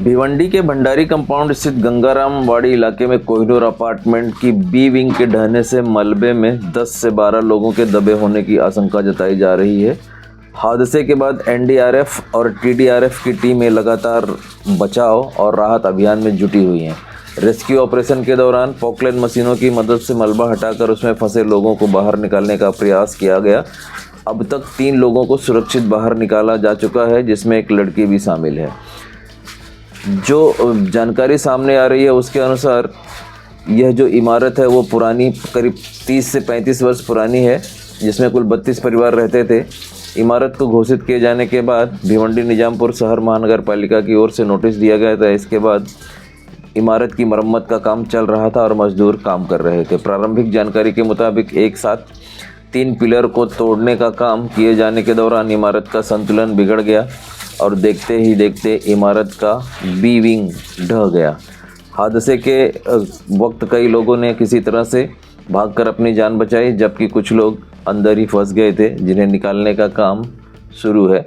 भिवंडी के भंडारी कंपाउंड स्थित गंगाराम वाड़ी इलाके में कोहिनूर अपार्टमेंट की बी विंग के ढहने से मलबे में 10 से 12 लोगों के दबे होने की आशंका जताई जा रही है। हादसे के बाद एनडीआरएफ और टीडीआरएफ की टीमें लगातार बचाव और राहत अभियान में जुटी हुई हैं। रेस्क्यू ऑपरेशन के दौरान पॉकलाइन मशीनों की मदद से मलबा हटाकर उसमें फंसे लोगों को बाहर निकालने का प्रयास किया गया। अब तक 3 लोगों को सुरक्षित बाहर निकाला जा चुका है, जिसमें एक लड़की भी शामिल है। जो जानकारी सामने आ रही है उसके अनुसार यह जो इमारत है वो पुरानी करीब 30 से 35 वर्ष पुरानी है, जिसमें कुल 32 परिवार रहते थे। इमारत को घोषित किए जाने के बाद भिवंडी निजामपुर शहर महानगर पालिका की ओर से नोटिस दिया गया था। इसके बाद इमारत की मरम्मत का काम चल रहा था और मजदूर काम कर रहे थे। प्रारंभिक जानकारी के मुताबिक एक साथ 3 पिलर को तोड़ने का काम किए जाने के दौरान इमारत का संतुलन बिगड़ गया और देखते ही देखते इमारत का बी विंग ढह गया। हादसे के वक्त कई लोगों ने किसी तरह से भागकर अपनी जान बचाई, जबकि कुछ लोग अंदर ही फंस गए थे, जिन्हें निकालने का काम शुरू है।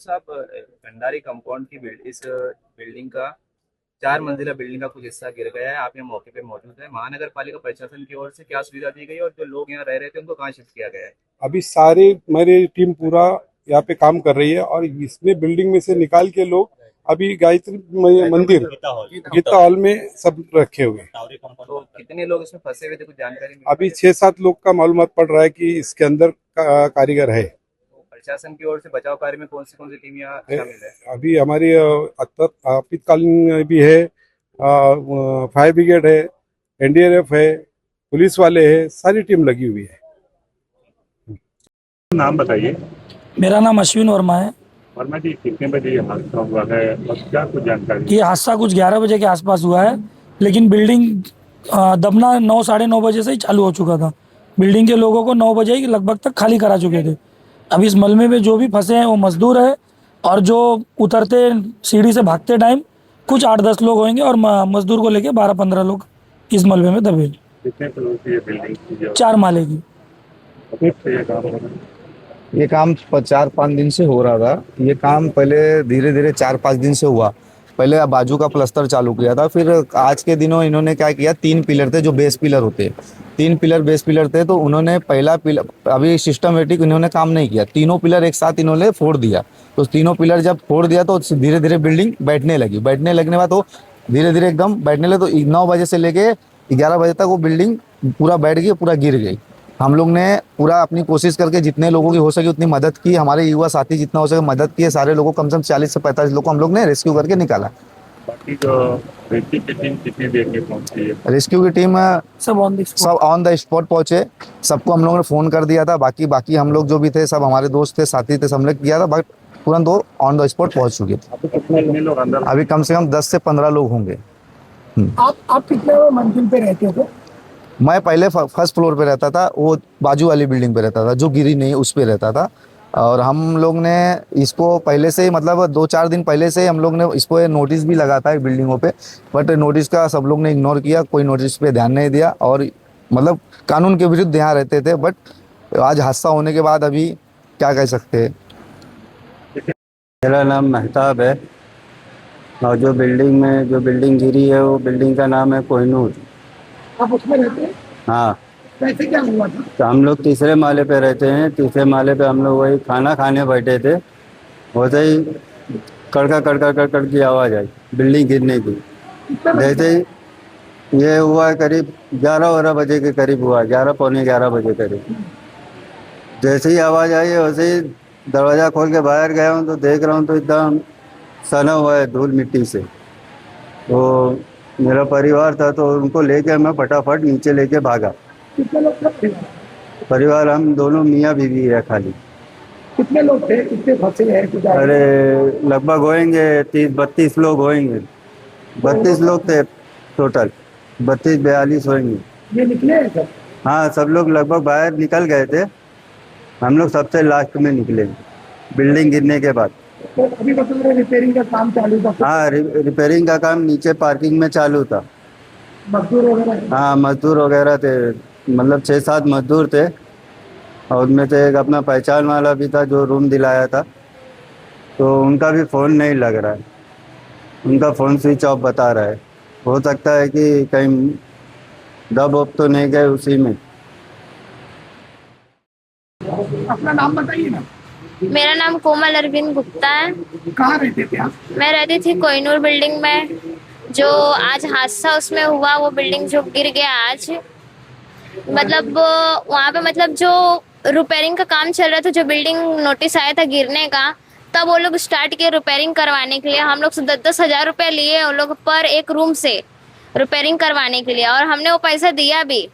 साहब, भंडारी कंपाउंड की इस बिल्डिंग का 4 मंजिला बिल्डिंग का कुछ हिस्सा गिर गया है। आप यहाँ मौके पे मौजूद है। महानगर पालिका प्रशासन की ओर से क्या सुविधा दी गई है और जो लोग यहाँ रह रहे थे उनको कहाँ शिफ्ट किया गया है? अभी सारी मेरी टीम पूरा यहाँ पे काम कर रही है और इसमें बिल्डिंग में से निकाल के लोग अभी गायत्री मंदिर गीता हॉल में सब रखे हुए। तो कितने लोग इसमें फंसे हुए थे, कुछ जानकारी मिली? अभी 6-7 लोग का मालूमात पड़ रहा है कि इसके अंदर कारीगर है। प्रशासन की ओर से बचाव कार्य में कौन सी टीम यहाँ शामिल है? अभी हमारी आपातकालीन भी है, फायर ब्रिगेड है, एनडीआरएफ है, पुलिस वाले है, सारी टीम लगी हुई है। नाम बताइए। मेरा नाम अश्विन वर्मा है। वर्मा जी, कितने बजे ये हादसा हुआ है और क्या कुछ जानकारी? ये हादसा कुछ 11 बजे के आसपास हुआ है, लेकिन बिल्डिंग दबना 9 साढ़े 9 बजे से ही चालू हो चुका था। बिल्डिंग के लोगों को 9 बजे ही लगभग तक खाली करा चुके थे। अब इस मलबे में जो भी फंसे हैं वो मजदूर है और जो उतरते सीढ़ी से भागते टाइम कुछ 8-10 लोग होंगे और मजदूर को लेके 12-15 लोग इस मलबे में दबे। कितने फ्लोर की ये बिल्डिंग थी? 4 माले की। ये काम 4-5 दिन से हो रहा था। ये काम पहले धीरे धीरे 4-5 दिन से हुआ। पहले बाजू का प्लास्टर चालू किया था, फिर आज के दिनों इन्होंने क्या किया, 3 पिलर थे जो बेस पिलर होते हैं। 3 पिलर बेस पिलर थे, तो उन्होंने पहला पिलर अभी सिस्टमेटिक इन्होंने काम नहीं किया। तीनों पिलर एक साथ इन्होंने फोड़ दिया। तो तीनों पिलर जब फोड़ दिया तो धीरे धीरे बिल्डिंग बैठने लगी। बैठने लगने बाद तो धीरे धीरे एकदम बैठने लगे। तो 9 बजे से लेके 11 बजे तक वो बिल्डिंग पूरा बैठ गई, पूरा गिर गई। हम लोग ने पूरा अपनी कोशिश करके जितने लोगों की हो सके उतनी मदद की। हमारे युवा साथी जितना हो सके मदद किए। सारे लोगों को कम से कम 40 से 45 लोग को हम लोग ने रेस्क्यू करके निकाला। बाकी जो रेस्क्यू की टीम कितनी देर में पहुंची है? रेस्क्यू की टीम सब ऑन द स्पॉट पहुंचे। सबको हम लोगों ने फ़ोन कर दिया था। बाकी हम लोग जो भी थे सब हमारे दोस्त थे, साथी थे, सब ने किया था। बट तुरंत वो ऑन द स्पॉट पहुंच चुके थे। कितने लोग अंदर? अभी कम से कम 10 से 15 लोग होंगे। आप कितने मंजिल पे रहते थे? मैं पहले फर्स्ट फ्लोर पे रहता था, वो बाजू वाली बिल्डिंग पे रहता था जो गिरी नहीं उस पे रहता था। और हम लोग ने इसको पहले से ही मतलब 2-4 दिन पहले से हम लोग ने इसको नोटिस भी लगा था बिल्डिंगों पे, बट नोटिस का सब लोग ने इग्नोर किया। कोई नोटिस पे ध्यान नहीं दिया और मतलब कानून के विरुद्ध यहाँ रहते थे। बट आज हादसा होने के बाद अभी क्या कह सकते हैं। मेरा नाम महताब है और जो बिल्डिंग गिरी है वो बिल्डिंग का नाम है कोहिनूर। आप उसमें रहते हैं? हाँ। कैसे क्या हुआ था? तो हम लोग तीसरे माले पे रहते हैं। तीसरे माले पे हम लोग वही खाना खाने बैठे थे, वैसे ही कड़का की आवाज़ आई बिल्डिंग गिरने की। जैसे ही ये हुआ करीब 11-12 बजे के करीब हुआ, 11 पौने 11 बजे करीब। जैसे ही आवाज़ आई वैसे ही दरवाज़ा खोल के बाहर गया हूँ तो देख रहा हूँ तो एकदम सना हुआ है धूल मिट्टी से। तो मेरा परिवार था तो उनको लेके मैं फटाफट नीचे लेके भागा। कितने लोग थे? परिवार हम दोनों मियाँ बीवी है खाली। कितने लोग थे? कितने फंसे हैं? अरे लगभग होएंगे 30-32 लोग होएंगे। 32 लोग थे टोटल, 32-42 होएंगे। ये निकले हैं सब? हाँ, सब लोग लगभग बाहर निकल गए थे। हम लोग सबसे लास्ट में निकले बिल्डिंग गिरने के बाद। तो अभी बता रहे रिपेयरिंग का काम चालू था, हाँ, रिपेयरिंग का काम नीचे पार्किंग में चालू था। मजदूर वगैरह हाँ, मजदूर वगैरह थे, मतलब 6-7 मजदूर थे, और उनमें से एक अपना पहचान वाला भी था जो रूम दिलाया था, तो उनका भी फ़ोन नहीं लग रहा है, उनका फ़ोन स्विच ऑफ बता रहा है। हो सकता है कि कहीं दब वब तो नहीं गए उसी में। अपना नाम बताइए ना, मेरा नाम कोमल अरविंद गुप्ता है। कहाँ रहते थे आप? मैं रहती थी कोहिनूर बिल्डिंग में। जो आज हादसा उसमें हुआ, वो बिल्डिंग जो गिर गया आज, मतलब वहाँ पे मतलब जो रिपेयरिंग का काम चल रहा था, जो बिल्डिंग नोटिस आया था गिरने का, तब वो लोग स्टार्ट किए रिपेयरिंग करवाने के लिए। हम लोग से 10-10 हज़ार रुपये लिए वो लोग पर एक रूम से रिपेयरिंग करवाने के लिए, और हमने वो पैसा दिया भी।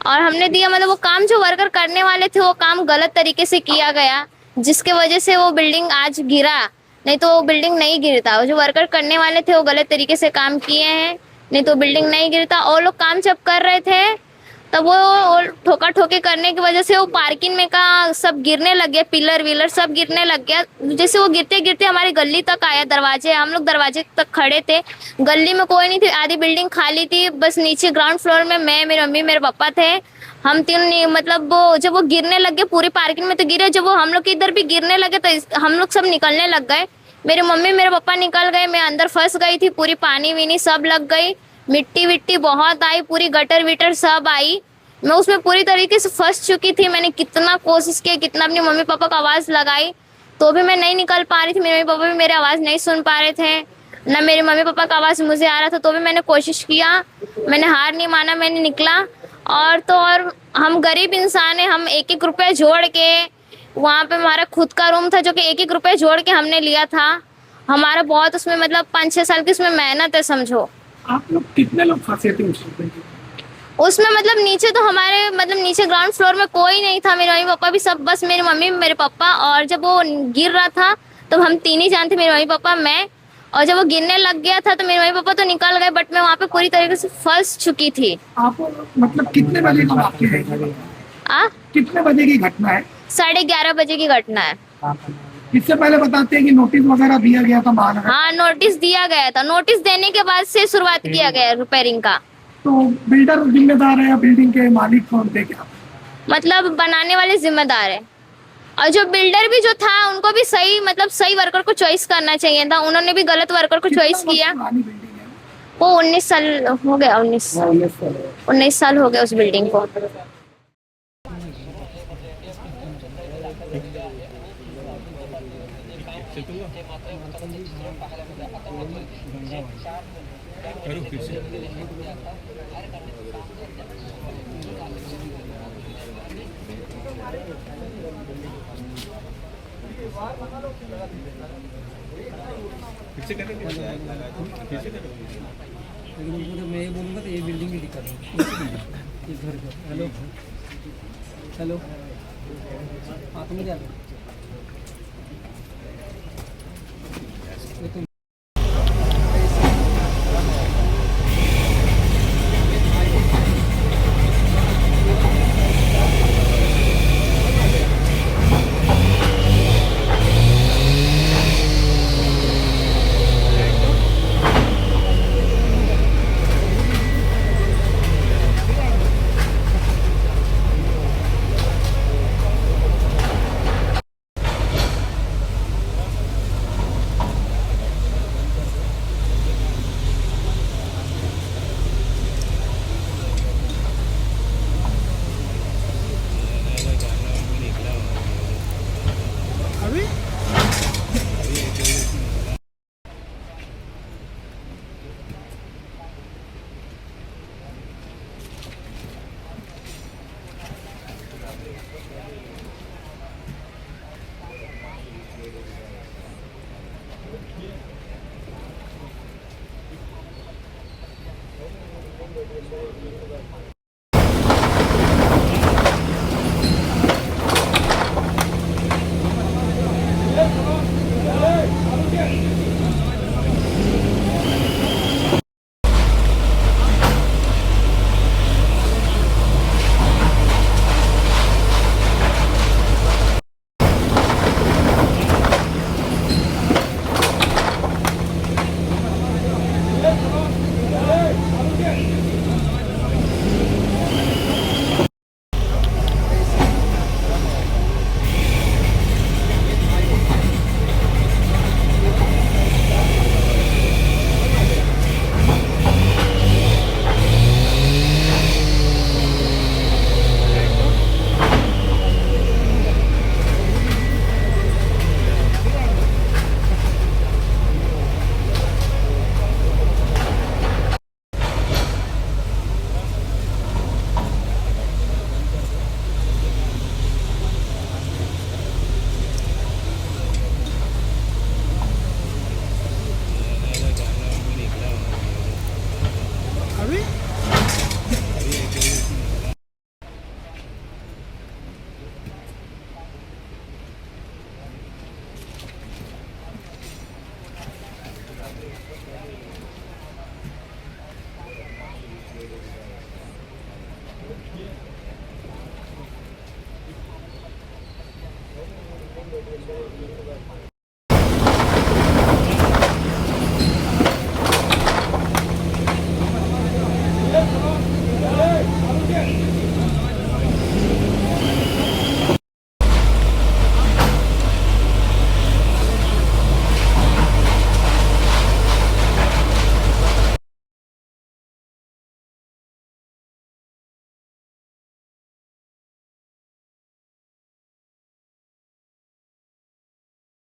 और हमने दिया मतलब वो काम जो वर्कर करने वाले थे वो काम गलत तरीके से किया गया, जिसके वजह से वो बिल्डिंग आज गिरा, नहीं तो वो बिल्डिंग नहीं गिरता। जो वर्कर करने वाले थे वो गलत तरीके से काम किए हैं, नहीं तो बिल्डिंग नहीं गिरता। और लोग काम जब कर रहे थे तब वो ठोका ठोकी करने की वजह से वो पार्किंग में का सब गिरने लग गया, पिलर विलर सब गिरने लग गया। जैसे वो गिरते गिरते हमारी गली तक आया, दरवाजे, हम लोग दरवाजे तक खड़े थे, गली में कोई नहीं थी, आधी बिल्डिंग खाली थी, बस नीचे ग्राउंड फ्लोर में मैं, मेरी मम्मी, मेरे पापा थे, हम तीन। मतलब वो जब वो गिरने लग गए पूरी पार्किंग में तो गिरे, जब वो हम लोग के इधर भी गिरने लगे तो हम लोग सब निकलने लग गए। मेरी मम्मी मेरे पापा निकल गए, मैं अंदर फंस गई थी, पूरी पानी वीनी सब लग गई, मिट्टी विट्टी बहुत आई, पूरी गटर विटर सब आई। मैं उसमें पूरी तरीके से फंस चुकी थी। मैंने कितना कोशिश किया, कितना अपने मम्मी पापा को आवाज़ लगाई, तो भी मैं नहीं निकल पा रही थी। मेरे मम्मी पापा भी मेरी आवाज़ नहीं सुन पा रहे थे, ना मेरे मम्मी पापा का आवाज़ मुझे आ रहा था, तो भी मैंने कोशिश किया, मैंने हार नहीं माना, मैंने निकला। और तो और हम गरीब इंसान हैं, हम 1-1 रुपये जोड़ के, वहाँ पे हमारा खुद का रूम था जो कि 1-1 रुपये जोड़ के हमने लिया था। हमारा बहुत उसमें मतलब 5-6 साल की उसमें मेहनत है समझो। आप लोग कितने लोग फंसे थे उसमें मतलब नीचे तो हमारे मतलब नीचे ग्राउंड फ्लोर में कोई नहीं था, मेरे मम्मी पापा भी सब, बस मेरी मम्मी मेरे पापा। और जब वो गिर रहा था तो हम 3 ही जान थे, मेरे मम्मी पापा मैं। और जब वो गिरने लग गया था तो मेरे मम्मी पापा तो निकल गए, बट मैं वहाँ पे पूरी तरीके से फंस चुकी थी। आप मतलब कितने बजे की वाक़या है? कितने बजे की घटना है? 11:30 बजे की घटना है। इससे पहले बताते हैं कि नोटिस वगैरह दिया गया था महानगर? हाँ, नोटिस दिया गया था। नोटिस देने के बाद से शुरुआत किया गया रिपेयरिंग का। तो बिल्डर जिम्मेदार है या बिल्डिंग के मालिक कौन थे क्या? मतलब बनाने वाले जिम्मेदार है, और जो बिल्डर भी जो था उनको भी सही मतलब सही वर्कर को चॉइस करना चाहिए था, उन्होंने भी गलत वर्कर को चॉइस किया। पुरानी बिल्डिंग है? वो 19 साल हो गया, 19 साल हो गया उस बिल्डिंग को। मैं ये बोलूँगा तो ये बिल्डिंग की दिक्कत है, ये घर का। हेलो हेलो, हाँ तो मुझे